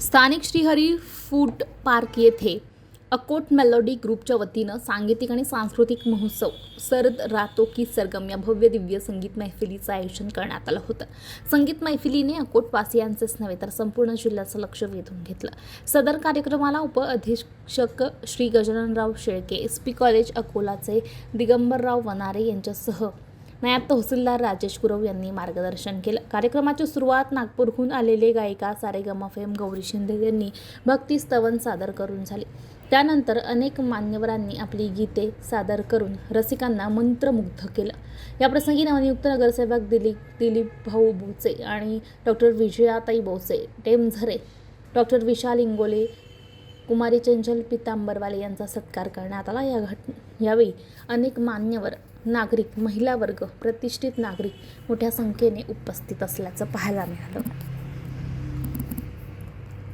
स्थानिक Shrihari food park येथे Akot melody ग्रुपच्या वतीनं सांगीतिक आणि सांस्कृतिक महोत्सव सरद रातो की सरगम या भव्य दिव्य संगीत मैफिलीचं आयोजन करण्यात आलं होतं. संगीत मैफिलीने अकोटवासियांचेच नव्हे तर संपूर्ण जिल्ह्याचं लक्ष वेधून घेतलं. सदर कार्यक्रमाला उपअधीक्षक श्री गजाननराव शेळके, एस.पी. कॉलेज अकोलाचे दिगंबरराव वनारे यांच्यासह नायब तहसीलदार राजेश गुरव यांनी मार्गदर्शन केलं. कार्यक्रमाची सुरुवात नागपूरहून आलेले गायिका सारेगमफेम गौरी शिंदे यांनी भक्ती स्तवन सादर करून झाली. त्यानंतर अनेक मान्यवरांनी आपली गीते सादर करून रसिकांना मंत्रमुग्ध केलं. याप्रसंगी नवनियुक्त नगरसेवक दिलीप भाऊ बोचे आणि डॉक्टर विजयाताई बोचे, टेमझरे, डॉक्टर विशाल इंगोले, कुमारी चंचल पितांबरवाले यांचा सत्कार करण्यात आला. यावेळी अनेक मान्यवर, नागरिक, महिला वर्ग, प्रतिष्ठित नागरिक मोठ्या संख्येने उपस्थित असल्याचं पाहायला मिळालं.